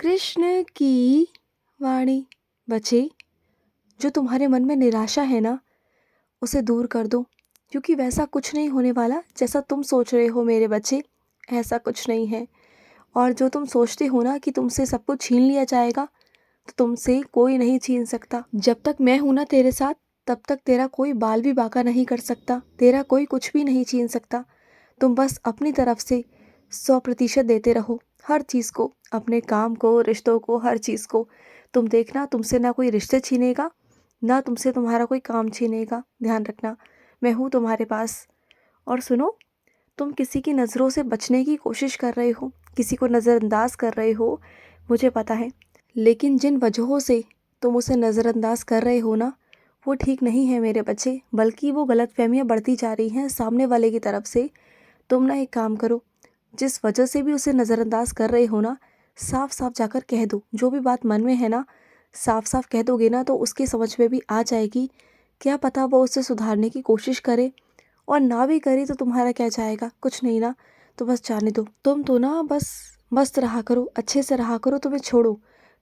कृष्ण की वाणी। बच्चे, जो तुम्हारे मन में निराशा है ना, उसे दूर कर दो, क्योंकि वैसा कुछ नहीं होने वाला जैसा तुम सोच रहे हो मेरे बच्चे। ऐसा कुछ नहीं है। और जो तुम सोचते हो ना कि तुमसे सब कुछ छीन लिया जाएगा, तो तुमसे कोई नहीं छीन सकता। जब तक मैं हूं ना तेरे साथ, तब तक तेरा कोई बाल भी बांका नहीं कर सकता, तेरा कोई कुछ भी नहीं छीन सकता। तुम बस अपनी तरफ से 100% देते रहो, हर चीज़ को, अपने काम को, रिश्तों को, हर चीज़ को। तुम देखना, तुमसे ना कोई रिश्ते छीनेगा, ना तुमसे तुम्हारा कोई काम छीनेगा। ध्यान रखना, मैं हूँ तुम्हारे पास। और सुनो, तुम किसी की नज़रों से बचने की कोशिश कर रहे हो, किसी को नज़रअंदाज कर रहे हो, मुझे पता है। लेकिन जिन वजहों से तुम उसे नज़रअंदाज कर रहे हो ना, वो ठीक नहीं है मेरे बच्चे, बल्कि वो गलतफहमियां बढ़ती जा रही हैं सामने वाले की तरफ से। तुम ना एक काम करो, जिस वजह से भी उसे नज़रअंदाज कर रहे हो ना, साफ साफ जाकर कह दो। जो भी बात मन में है ना, साफ साफ कह दोगे ना, तो उसकी समझ में भी आ जाएगी। क्या पता वो उसे सुधारने की कोशिश करे, और ना भी करे तो तुम्हारा क्या जाएगा, कुछ नहीं ना। तो बस जाने दो, तुम तो ना बस मस्त रहा करो, अच्छे से रहा करो। तुम्हें छोड़ो,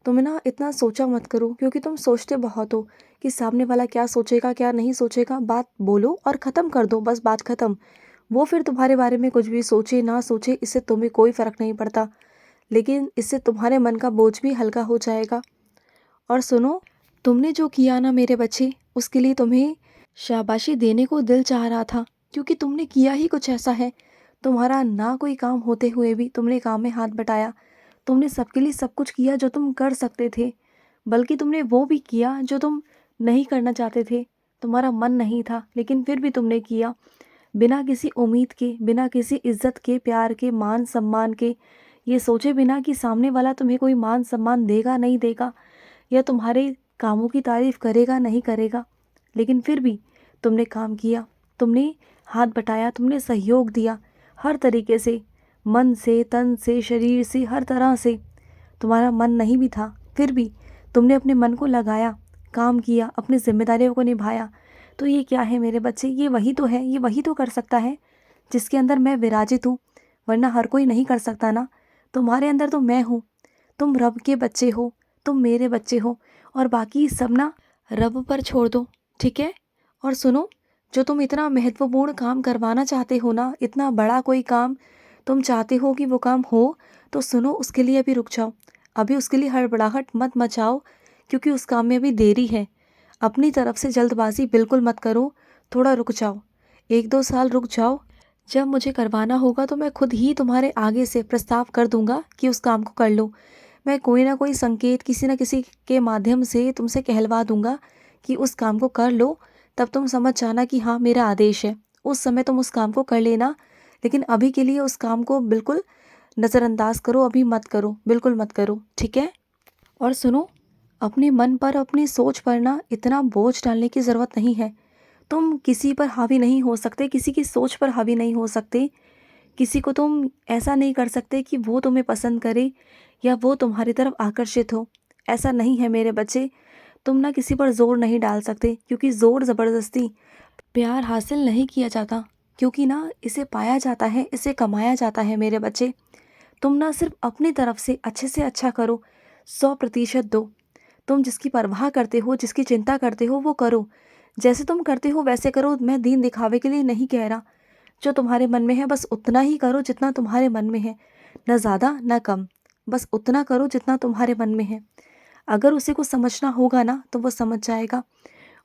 तुम्हें ना इतना सोचा मत करो, क्योंकि तुम सोचते बहुत हो कि सामने वाला क्या सोचेगा क्या नहीं सोचेगा। बात बोलो और ख़त्म कर दो, बस बात ख़त्म। वो फिर तुम्हारे बारे में कुछ भी सोचे ना सोचे, इससे तुम्हें कोई फ़र्क नहीं पड़ता, लेकिन इससे तुम्हारे मन का बोझ भी हल्का हो जाएगा। और सुनो, तुमने जो किया ना मेरे बच्चे, उसके लिए तुम्हें शाबाशी देने को दिल चाह रहा था, क्योंकि तुमने किया ही कुछ ऐसा है। तुम्हारा ना कोई काम होते हुए भी तुमने काम में हाथ बटाया। तुमने सबके लिए सब कुछ किया जो तुम कर सकते थे, बल्कि तुमने वो भी किया जो तुम नहीं करना चाहते थे। तुम्हारा मन नहीं था, लेकिन फिर भी तुमने किया, बिना किसी उम्मीद के, बिना किसी इज्जत के, प्यार के, मान सम्मान के, ये सोचे बिना कि सामने वाला तुम्हें कोई मान सम्मान देगा नहीं देगा, या तुम्हारे कामों की तारीफ करेगा नहीं करेगा। लेकिन फिर भी तुमने काम किया, तुमने हाथ बटाया, तुमने सहयोग दिया, हर तरीके से, मन से, तन से, शरीर से, हर तरह से। तुम्हारा मन नहीं भी था, फिर भी तुमने अपने मन को लगाया, काम किया, अपनी जिम्मेदारियों को निभाया। तो ये क्या है मेरे बच्चे, ये वही तो है, ये वही तो कर सकता है जिसके अंदर मैं विराजित हूँ, वरना हर कोई नहीं कर सकता ना। तुम्हारे अंदर तो मैं हूँ, तुम रब के बच्चे हो, तुम मेरे बच्चे हो, और बाकी सब ना रब पर छोड़ दो, ठीक है। और सुनो, जो तुम इतना महत्वपूर्ण काम करवाना चाहते हो ना, इतना बड़ा कोई काम तुम चाहते हो कि वो काम हो, तो सुनो, उसके लिए अभी रुक जाओ। अभी उसके लिए हड़बड़ाहट मत मचाओ, क्योंकि उस काम में अभी देरी है। अपनी तरफ से जल्दबाजी बिल्कुल मत करो, थोड़ा रुक जाओ, 1-2 साल रुक जाओ। जब मुझे करवाना होगा तो मैं खुद ही तुम्हारे आगे से प्रस्ताव कर दूंगा कि उस काम को कर लो। मैं कोई ना कोई संकेत किसी न किसी के माध्यम से तुमसे कहलवा दूंगा कि उस काम को कर लो। तब तुम समझ जाना कि हाँ, मेरा आदेश है। उस समय तुम उस काम को कर लेना, लेकिन अभी के लिए उस काम को बिल्कुल नज़रअंदाज करो, अभी मत करो, बिल्कुल मत करो, ठीक है। और सुनो, अपने मन पर, अपनी सोच पर ना इतना बोझ डालने की ज़रूरत नहीं है। तुम किसी पर हावी नहीं हो सकते, किसी की सोच पर हावी नहीं हो सकते। किसी को तुम ऐसा नहीं कर सकते कि वो तुम्हें पसंद करे या वो तुम्हारी तरफ आकर्षित हो। ऐसा नहीं है मेरे बच्चे। तुम ना किसी पर जोर नहीं डाल सकते, क्योंकि जोर ज़बरदस्ती प्यार हासिल नहीं किया जाता, क्योंकि ना इसे पाया जाता है, इसे कमाया जाता है मेरे बच्चे। तुम ना सिर्फ अपनी तरफ से अच्छा करो, 100% दो। तुम जिसकी परवाह करते हो, जिसकी चिंता करते हो, वो करो। जैसे तुम करते हो वैसे करो। मैं दीन दिखावे के लिए नहीं कह रहा। जो तुम्हारे मन में है बस उतना ही करो जितना तुम्हारे मन में है, न ज़्यादा न कम। बस उतना करो जितना तुम्हारे मन में है। अगर उसे को समझना होगा ना, तो वो समझ जाएगा।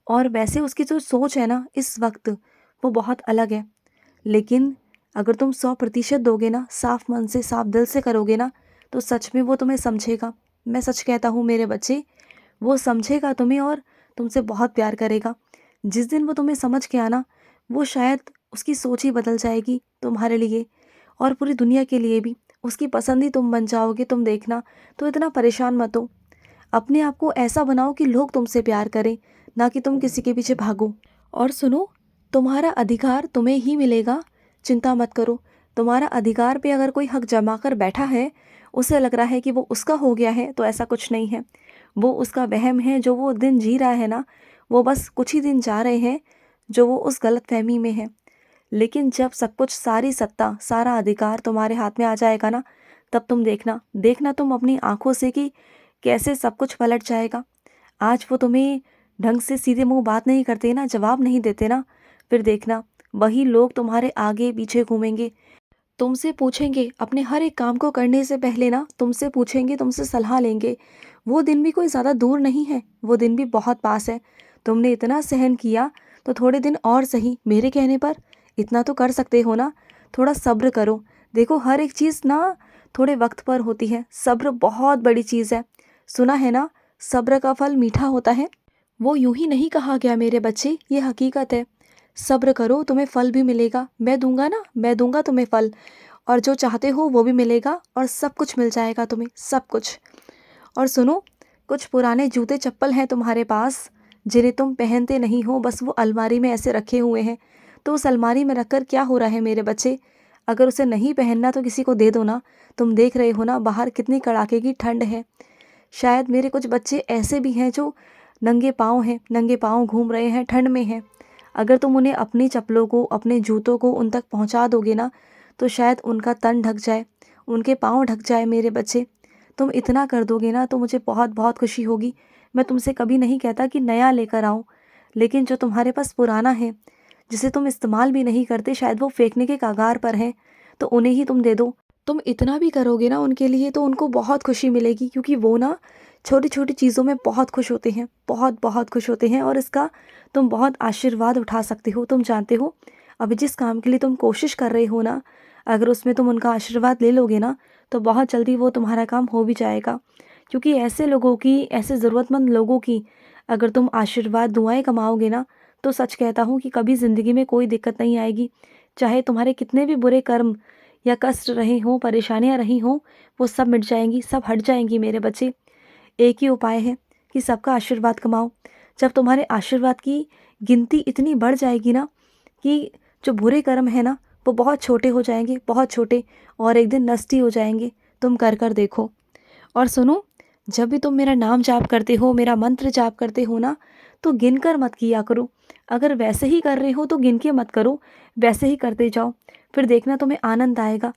और वैसे उसकी जो सोच है ना इस वक्त, वो बहुत अलग है। लेकिन अगर तुम 100% दोगे ना, साफ मन से, साफ दिल से करोगे ना, तो सच में वो तुम्हें समझेगा। मैं सच कहता हूँ मेरे बच्चे, वो समझेगा तुम्हें और तुमसे बहुत प्यार करेगा। जिस दिन वो तुम्हें समझ के आना, वो शायद उसकी सोच ही बदल जाएगी तुम्हारे लिए और पूरी दुनिया के लिए भी। उसकी पसंद ही तुम बन जाओगे, तुम देखना। तो इतना परेशान मत हो। अपने आप को ऐसा बनाओ कि लोग तुमसे प्यार करें, ना कि तुम किसी के पीछे भागो। और सुनो, तुम्हारा अधिकार तुम्हें ही मिलेगा, चिंता मत करो। तुम्हारा अधिकार पे अगर कोई हक जमा कर बैठा है, उसे लग रहा है कि वो उसका हो गया है, तो ऐसा कुछ नहीं है। वो उसका वहम है। जो वो दिन जी रहा है ना, वो बस कुछ ही दिन जा रहे हैं जो वो उस गलत फहमी में है। लेकिन जब सब कुछ, सारी सत्ता, सारा अधिकार तुम्हारे हाथ में आ जाएगा ना, तब तुम देखना देखना तुम अपनी आंखों से कि कैसे सब कुछ पलट जाएगा। आज वो तुम्हें ढंग से सीधे मुंह बात नहीं करते ना, जवाब नहीं देते ना, फिर देखना वही लोग तुम्हारे आगे पीछे घूमेंगे, तुमसे पूछेंगे अपने हर एक काम को करने से पहले ना, तुमसे पूछेंगे, तुमसे सलाह लेंगे। वो दिन भी कोई ज़्यादा दूर नहीं है, वो दिन भी बहुत पास है। तुमने इतना सहन किया तो थोड़े दिन और सही मेरे कहने पर इतना तो कर सकते हो ना। थोड़ा सब्र करो। देखो हर एक चीज़ ना थोड़े वक्त पर होती है। सब्र बहुत बड़ी चीज़ है। सुना है ना, सब्र का फल मीठा होता है। वो यूं ही नहीं कहा गया मेरे बच्चे, ये हकीकत है। सब्र करो, तुम्हें फल भी मिलेगा। मैं दूंगा ना, मैं दूंगा तुम्हें फल, और जो चाहते हो वो भी मिलेगा, और सब कुछ मिल जाएगा तुम्हें, सब कुछ। और सुनो, कुछ पुराने जूते चप्पल हैं तुम्हारे पास जिन्हें तुम पहनते नहीं हो, बस वो अलमारी में ऐसे रखे हुए हैं। तो उस अलमारी में रखकर क्या हो रहा है मेरे बच्चे? अगर उसे नहीं पहनना तो किसी को दे दो ना। तुम देख रहे हो ना बाहर कितनी कड़ाके की ठंड है। शायद मेरे कुछ बच्चे ऐसे भी हैं जो नंगे पाँव हैं, नंगे पाँव घूम रहे हैं, ठंड में हैं। अगर तुम उन्हें अपनी चप्पलों को, अपने जूतों को उन तक पहुंचा दोगे ना, तो शायद उनका तन ढक जाए, उनके पाँव ढक जाए मेरे बच्चे। तुम इतना कर दोगे ना तो मुझे बहुत बहुत खुशी होगी। मैं तुमसे कभी नहीं कहता कि नया लेकर आओ, लेकिन जो तुम्हारे पास पुराना है, जिसे तुम इस्तेमाल भी नहीं करते, शायद वो फेंकने के कगार पर है, तो उन्हें ही तुम दे दो। तुम इतना भी करोगे ना उनके लिए तो उनको बहुत खुशी मिलेगी, क्योंकि वो ना छोटी छोटी चीज़ों में बहुत खुश होते हैं, बहुत बहुत खुश होते हैं, और इसका तुम बहुत आशीर्वाद उठा सकते हो। तुम जानते हो, अभी जिस काम के लिए तुम कोशिश कर रहे हो ना, अगर उसमें तुम उनका आशीर्वाद ले लोगे ना, तो बहुत जल्दी वो तुम्हारा काम हो भी जाएगा। क्योंकि ऐसे लोगों की, ऐसे ज़रूरतमंद लोगों की अगर तुम आशीर्वाद, दुआएं कमाओगे ना, तो सच कहता हूँ कि कभी ज़िंदगी में कोई दिक्कत नहीं आएगी। चाहे तुम्हारे कितने भी बुरे कर्म या कष्ट रहे हों, परेशानियाँ रही हों, वो सब मिट जाएंगी, सब हट जाएंगी मेरे बच्चे। एक ही उपाय है कि सबका आशीर्वाद कमाओ। जब तुम्हारे आशीर्वाद की गिनती इतनी बढ़ जाएगी ना कि जो बुरे कर्म है ना वो बहुत छोटे हो जाएंगे, बहुत छोटे, और एक दिन नष्ट ही हो जाएंगे। तुम कर कर देखो। और सुनो, जब भी तुम मेरा नाम जाप करते हो, मेरा मंत्र जाप करते हो ना, तो गिन कर मत किया करो। अगर वैसे ही कर रहे हो तो गिन के मत करो, वैसे ही करते जाओ। फिर देखना तुम्हें आनंद आएगा।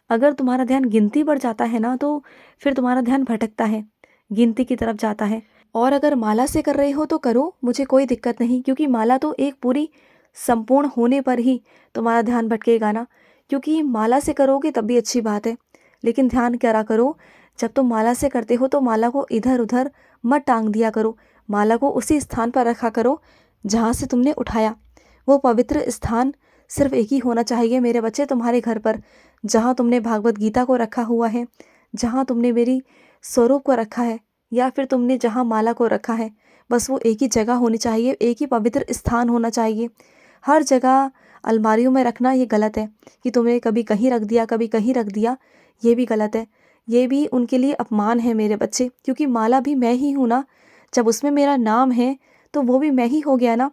अगर तुम्हारा ध्यान गिनती पर जाता है ना, तो फिर तुम्हारा ध्यान भटकता है, गिनती की तरफ जाता है। और अगर माला से कर रहे हो तो करो, मुझे कोई दिक्कत नहीं, क्योंकि माला तो एक पूरी संपूर्ण होने पर ही तुम्हारा ध्यान भटकेगा ना। क्योंकि माला से करोगे तब भी अच्छी बात है, लेकिन ध्यान करा करो, जब तुम माला से करते हो तो माला को इधर उधर मत टांग दिया करो। माला को उसी स्थान पर रखा करो जहाँ से तुमने उठाया। वो पवित्र स्थान सिर्फ एक ही होना चाहिए मेरे बच्चे तुम्हारे घर पर, जहाँ तुमने भागवत गीता को रखा हुआ है, जहाँ तुमने मेरी स्वरूप को रखा है, या फिर तुमने जहाँ माला को रखा है, बस वो एक ही जगह होनी चाहिए, एक ही पवित्र स्थान होना चाहिए। हर जगह अलमारियों में रखना ये गलत है कि तुमने कभी कहीं रख दिया, कभी कहीं रख दिया, ये भी गलत है। ये भी उनके लिए अपमान है मेरे बच्चे, क्योंकि माला भी मैं ही हूँ ना। जब उसमें मेरा नाम है तो वो भी मैं ही हो गया ना।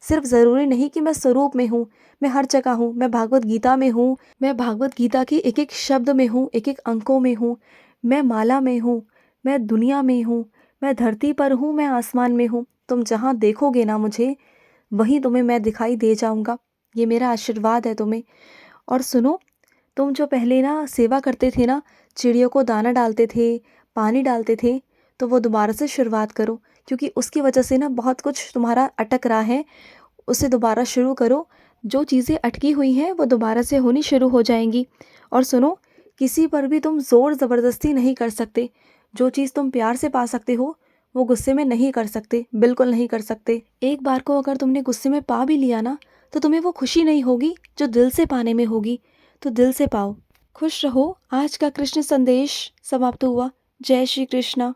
सिर्फ ज़रूरी नहीं कि मैं स्वरूप में हूँ, मैं हर जगह हूँ। मैं भागवत गीता में हूँ, मैं भागवत गीता के एक एक शब्द में हूँ, एक एक अंकों में हूँ। मैं माला में हूँ, मैं दुनिया में हूँ, मैं धरती पर हूँ, मैं आसमान में हूँ। तुम जहाँ देखोगे ना मुझे, वहीं तुम्हें मैं दिखाई दे जाऊँगा। ये मेरा आशीर्वाद है तुम्हें। और सुनो, तुम जो पहले ना सेवा करते थे ना, चिड़ियों को दाना डालते थे, पानी डालते थे, तो वो दोबारा से शुरुआत करो, क्योंकि उसकी वजह से ना बहुत कुछ तुम्हारा अटक रहा है। उसे दोबारा शुरू करो। जो चीज़ें अटकी हुई हैं वो दोबारा से होनी शुरू हो जाएंगी। और सुनो, किसी पर भी तुम ज़ोर ज़बरदस्ती नहीं कर सकते। जो चीज़ तुम प्यार से पा सकते हो वो गुस्से में नहीं कर सकते, बिल्कुल नहीं कर सकते। एक बार को अगर तुमने गुस्से में पा भी लिया ना, तो तुम्हें वो खुशी नहीं होगी जो दिल से पाने में होगी। तो दिल से पाओ। खुश रहो। आज का कृष्ण संदेश समाप्त हुआ। जय श्री कृष्णा।